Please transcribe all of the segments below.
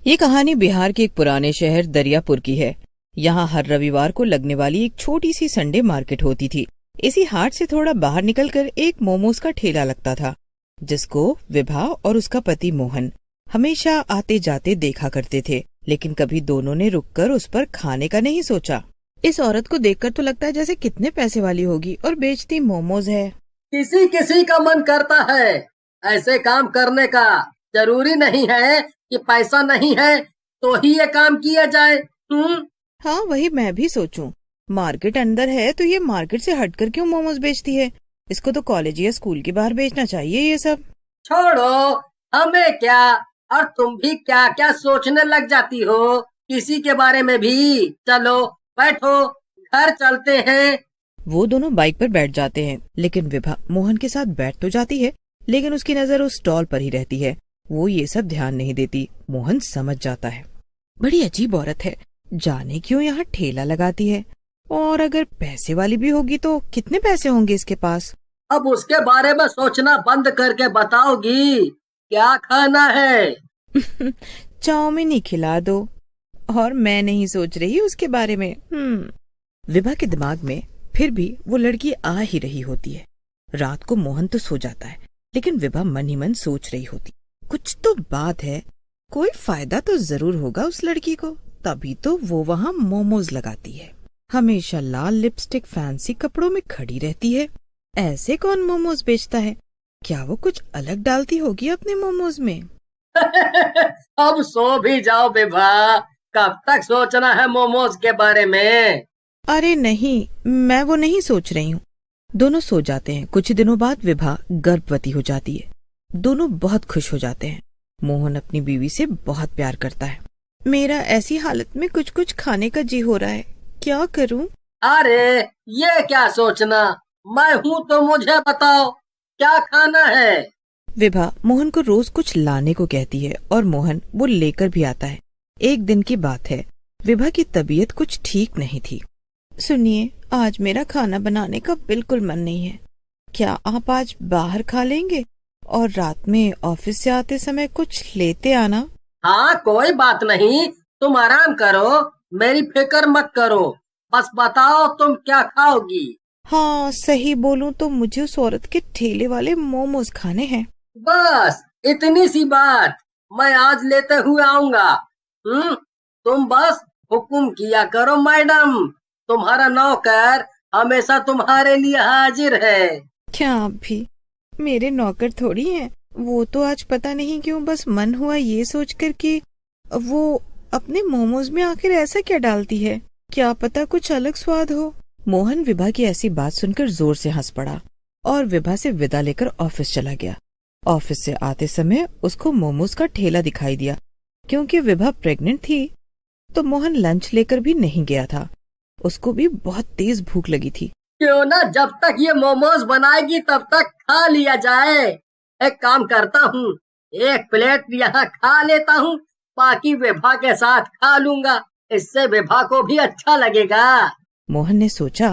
ये कहानी बिहार के एक पुराने शहर दरियापुर की है। यहाँ हर रविवार को लगने वाली एक छोटी सी संडे मार्केट होती थी। इसी हाट से थोड़ा बाहर निकलकर एक मोमोज का ठेला लगता था, जिसको विभा और उसका पति मोहन हमेशा आते जाते देखा करते थे। लेकिन कभी दोनों ने रुककर उस पर खाने का नहीं सोचा। इस औरत को देखकर तो लगता है जैसे कितने पैसे वाली होगी और बेचती मोमोज है। किसी किसी का मन करता है ऐसे काम करने का। जरूरी नहीं है कि पैसा नहीं है तो ही ये काम किया जाए। हाँ, वही मैं भी सोचूं। मार्केट अंदर है तो ये मार्केट से हटकर क्यों मोमोज बेचती है? इसको तो कॉलेज या स्कूल के बाहर बेचना चाहिए ये सब। छोड़ो, हमें क्या। और तुम भी क्या क्या सोचने लग जाती हो किसी के बारे में भी। चलो बैठो, घर चलते हैं। वो दोनों बाइक पर बैठ जाते हैं, लेकिन विभा मोहन के साथ बैठ तो जाती है, लेकिन उसकी नजर उस स्टॉल पर ही रहती है। वो ये सब ध्यान नहीं देती। मोहन समझ जाता है, बड़ी अजीब औरत है, जाने क्यों यहाँ ठेला लगाती है। और अगर पैसे वाली भी होगी तो कितने पैसे होंगे इसके पास? अब उसके बारे में सोचना बंद करके बताओगी क्या खाना है? चाउमीन ही खिला दो। और मैं नहीं सोच रही उसके बारे में। विभा के दिमाग में फिर भी वो लड़की आ ही रही होती है। रात को मोहन तो सो जाता है, लेकिन विभा मन ही मन सोच रही होती, कुछ तो बात है, कोई फायदा तो जरूर होगा उस लड़की को, तभी तो वो वहाँ मोमोज लगाती है। हमेशा लाल लिपस्टिक फैंसी कपड़ों में खड़ी रहती है। ऐसे कौन मोमोज बेचता है? क्या वो कुछ अलग डालती होगी अपने मोमोज में? अब सो भी जाओ विभा, कब तक सोचना है मोमोज के बारे में? अरे नहीं, मैं वो नहीं सोच रही हूँ। दोनों सो जाते हैं। कुछ दिनों बाद विभा गर्भवती हो जाती है। दोनों बहुत खुश हो जाते हैं। मोहन अपनी बीवी से बहुत प्यार करता है। मेरा ऐसी हालत में कुछ कुछ खाने का जी हो रहा है, क्या करूं? अरे ये क्या सोचना, मैं हूँ तो मुझे बताओ क्या खाना है। विभा मोहन को रोज कुछ लाने को कहती है और मोहन वो लेकर भी आता है। एक दिन की बात है, विभा की तबीयत कुछ ठीक नहीं थी। सुनिए, आज मेरा खाना बनाने का बिल्कुल मन नहीं है। क्या आप आज बाहर खा लेंगे और रात में ऑफिस से आते समय कुछ लेते आना? हाँ कोई बात नहीं, तुम आराम करो, मेरी फिक्र मत करो, बस बताओ तुम क्या खाओगी। हाँ, सही बोलूं तो मुझे उस औरत के ठेले वाले मोमोज खाने हैं। बस इतनी सी बात, मैं आज लेते हुए आऊंगा। तुम बस हुक्म किया करो मैडम, तुम्हारा नौकर हमेशा तुम्हारे लिए हाजिर है। क्या आप भी मेरे नौकर थोड़ी हैं? वो तो आज पता नहीं क्यों बस मन हुआ ये सोचकर कि वो अपने मोमोज में आखिर ऐसा क्या डालती है, क्या पता कुछ अलग स्वाद हो। मोहन विभा की ऐसी बात सुनकर जोर से हंस पड़ा और विभा से विदा लेकर ऑफिस चला गया। ऑफिस से आते समय उसको मोमोज का ठेला दिखाई दिया। क्योंकि विभा प्रेग्नेंट थी तो मोहन लंच लेकर भी नहीं गया था। उसको भी बहुत तेज भूख लगी थी। क्यों ना जब तक ये मोमोज बनाएगी तब तक खा लिया जाए। एक काम करता हूँ, एक प्लेट यहाँ खा लेता हूँ, बाकी विभा के साथ खा लूंगा, इससे विभा को भी अच्छा लगेगा। मोहन ने सोचा,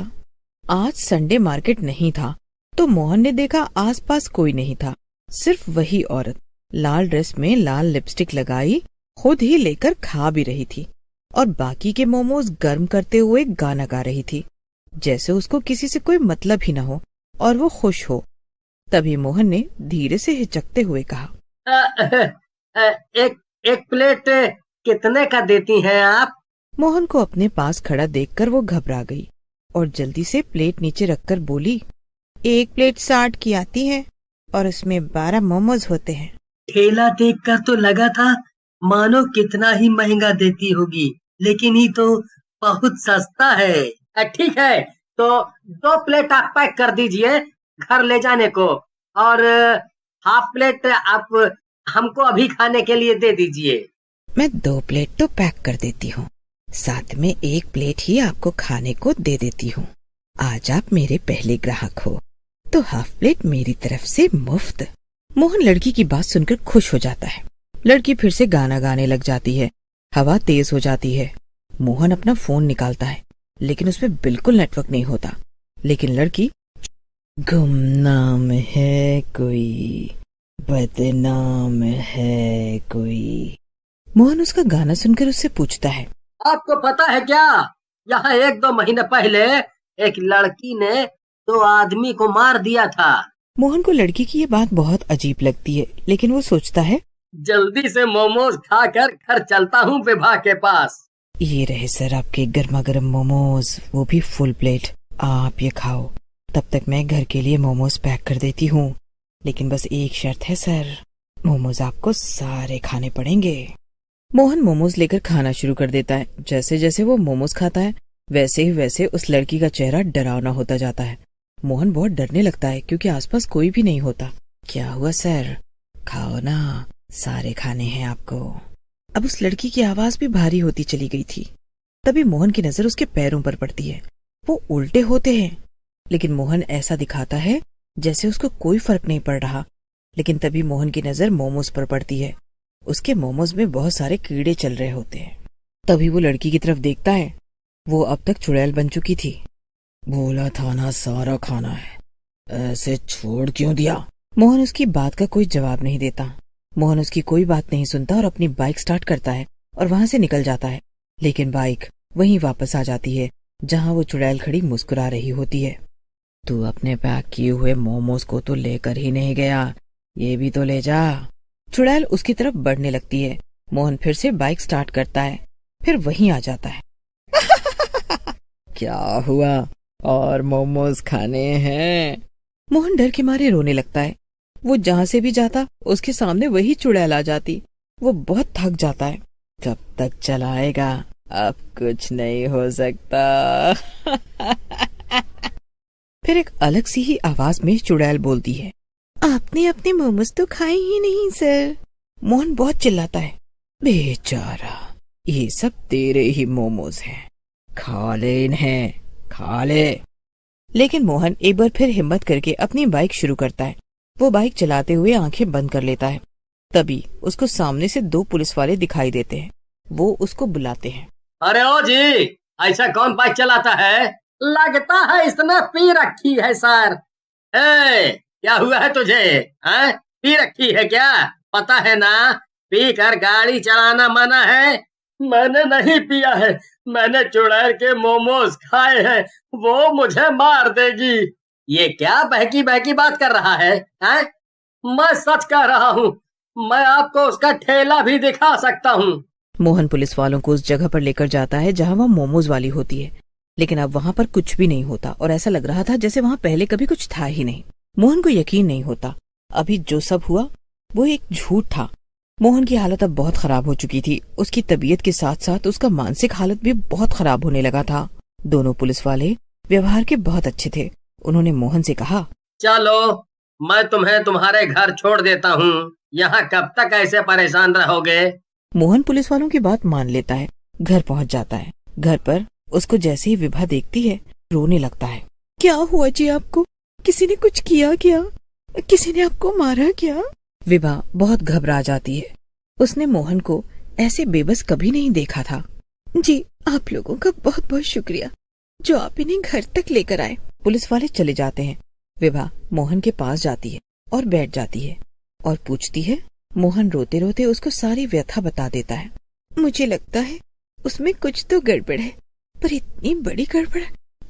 आज संडे मार्केट नहीं था तो मोहन ने देखा आसपास कोई नहीं था, सिर्फ वही औरत लाल ड्रेस में लाल लिपस्टिक लगाई खुद ही लेकर खा भी रही थी और बाकी के मोमोज गर्म करते हुए गाना गा रही थी, जैसे उसको किसी से कोई मतलब ही न हो और वो खुश हो। तभी मोहन ने धीरे से हिचकते हुए कहा, एक प्लेट कितने का देती हैं आप? मोहन को अपने पास खड़ा देखकर वो घबरा गई और जल्दी से प्लेट नीचे रखकर बोली, 1 प्लेट 60 की आती है और उसमें 12 मोमोज होते हैं। ठेला देखकर तो लगा था मानो कितना ही महंगा देती होगी, लेकिन ये तो बहुत सस्ता है। ठीक है, तो 2 प्लेट आप पैक कर दीजिए घर ले जाने को, और हाफ प्लेट आप हमको अभी खाने के लिए दे दीजिए। मैं 2 प्लेट तो पैक कर देती हूँ, साथ में 1 प्लेट ही आपको खाने को दे देती हूँ। आज आप मेरे पहले ग्राहक हो तो हाफ प्लेट मेरी तरफ से मुफ्त। मोहन लड़की की बात सुनकर खुश हो जाता है। लड़की फिर से गाना गाने लग जाती है। हवा तेज हो जाती है। मोहन अपना फोन निकालता है, लेकिन उसमें बिल्कुल नेटवर्क नहीं होता। लेकिन लड़की, गुमनाम है कोई, बदनाम है कोई, मोहन उसका गाना सुनकर उससे पूछता है, आपको पता है क्या, यहाँ 1-2 महीने पहले एक लड़की ने 2 आदमी को मार दिया था। मोहन को लड़की की ये बात बहुत अजीब लगती है, लेकिन वो सोचता है, जल्दी से मोमोज खाकर घर चलता हूँ विभा के पास। ये रहे सर आपके गर्मा गर्म मोमोज, वो भी फुल प्लेट। आप ये खाओ, तब तक मैं घर के लिए मोमोज पैक कर देती हूँ। लेकिन बस एक शर्त है सर, मोमोज आपको सारे खाने पड़ेंगे। मोहन मोमोज लेकर खाना शुरू कर देता है। जैसे जैसे वो मोमोज खाता है वैसे ही वैसे उस लड़की का चेहरा डरावना होता जाता है। मोहन बहुत डरने लगता है क्योंकि आसपास कोई भी नहीं होता। क्या हुआ सर, खाओ ना, सारे खाने हैं आपको। अब उस लड़की की आवाज भी भारी होती चली गई थी। तभी मोहन की नजर उसके पैरों पर पड़ती है। वो उल्टे होते हैं, लेकिन मोहन ऐसा दिखाता है जैसे उसको कोई फर्क नहीं पड़ रहा। लेकिन तभी मोहन की नजर मोमोज पर पड़ती है। उसके मोमोज में बहुत सारे कीड़े चल रहे होते हैं। तभी वो लड़की की तरफ देखता है। वो अब तक चुड़ैल बन चुकी थी। बोला था ना सारा खाना है, ऐसे छोड़ क्यों दिया? मोहन उसकी बात का कोई जवाब नहीं देता। मोहन उसकी कोई बात नहीं सुनता और अपनी बाइक स्टार्ट करता है और वहाँ से निकल जाता है। लेकिन बाइक वहीं वापस आ जाती है जहाँ वो चुड़ैल खड़ी मुस्कुरा रही होती है। तू अपने पैक किए हुए मोमोज को तो लेकर ही नहीं गया, ये भी तो ले जा। चुड़ैल उसकी तरफ बढ़ने लगती है। मोहन फिर से बाइक स्टार्ट करता है, फिर वहीं आ जाता है। क्या हुआ, और मोमोज खाने हैं? मोहन डर के मारे रोने लगता है। वो जहाँ से भी जाता उसके सामने वही चुड़ैल आ जाती। वो बहुत थक जाता है। कब तक चलाएगा, अब कुछ नहीं हो सकता। फिर एक अलग सी ही आवाज में चुड़ैल बोलती है, आपने अपने मोमोज तो खाए ही नहीं सर। मोहन बहुत चिल्लाता है, बेचारा, ये सब तेरे ही मोमोज हैं, खा ले इन्हें, खा ले। लेकिन मोहन एक बार फिर हिम्मत करके अपनी बाइक शुरू करता है। वो बाइक चलाते हुए आंखें बंद कर लेता है। तभी उसको सामने से 2 पुलिस वाले दिखाई देते हैं। वो उसको बुलाते हैं। अरे ओ जी, ऐसा कौन बाइक चलाता है? लगता है इसने पी रखी है सर। क्या हुआ है तुझे? पी रखी है क्या? पता है ना, पी कर गाड़ी चलाना मना है। मैंने नहीं पिया है, मैंने चुड़ैल के मोमोज खाए हैं, वो मुझे मार देगी। ये क्या बहकी बहकी बात कर रहा है? मैं सच कह रहा हूँ, मैं आपको उसका ठेला भी दिखा सकता हूँ। मोहन पुलिस वालों को उस जगह पर लेकर जाता है जहाँ वहाँ मोमोज वाली होती है। लेकिन अब वहाँ पर कुछ भी नहीं होता और ऐसा लग रहा था जैसे वहाँ पहले कभी कुछ था ही नहीं। मोहन को यकीन नहीं होता अभी जो सब हुआ वो एक झूठ था। मोहन की हालत अब बहुत खराब हो चुकी थी। उसकी तबीयत के साथ साथ उसका मानसिक हालत भी बहुत खराब होने लगा था। दोनों पुलिस वाले व्यवहार के बहुत अच्छे थे। उन्होंने मोहन से कहा, चलो मैं तुम्हें तुम्हारे घर छोड़ देता हूँ, यहाँ कब तक ऐसे परेशान रहोगे? मोहन पुलिस वालों की बात मान लेता है, घर पहुँच जाता है। घर पर उसको जैसे ही विभा देखती है रोने लगता है। क्या हुआ जी आपको? किसी ने कुछ किया क्या? किसी ने आपको मारा क्या? विभा बहुत घबरा जाती है। उसने मोहन को ऐसे बेबस कभी नहीं देखा था। जी आप लोगों का बहुत बहुत शुक्रिया जो आप इन्हें घर तक लेकर आए। पुलिस वाले चले जाते हैं। विभा मोहन के पास जाती है और बैठ जाती है और पूछती है। मोहन रोते रोते उसको सारी व्यथा बता देता है। मुझे लगता है उसमें कुछ तो गड़बड़ है, पर इतनी बड़ी गड़बड़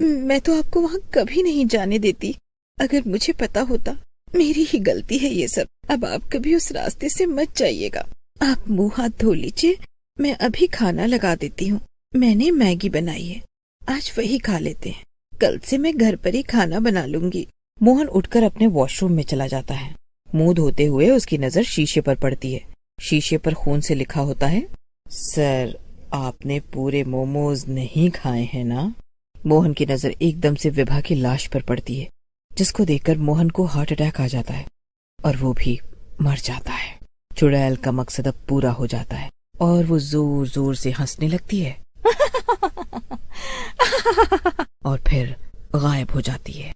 मैं तो आपको वहाँ कभी नहीं जाने देती। अगर मुझे पता होता, मेरी ही गलती है ये सब। अब आप कभी उस रास्ते से मत जाइएगा। आप मुंह हाथ धो लीजिए, मैं अभी खाना लगा देती हूँ। मैंने मैगी बनाई है, आज वही खा लेते हैं। कल से मैं घर पर ही खाना बना लूंगी। मोहन उठकर अपने वॉशरूम में चला जाता है। मुंह धोते हुए उसकी नजर शीशे पर पड़ती है। शीशे पर खून से लिखा होता है, सर आपने पूरे मोमोज नहीं खाए हैं ना? मोहन की नजर एकदम से विभा की लाश पर पड़ती है, जिसको देखकर मोहन को हार्ट अटैक आ जाता है और वो भी मर जाता है। चुड़ैल का मकसद अब पूरा हो जाता है और वो जोर जोर से हंसने लगती है और फिर गायब हो जाती है।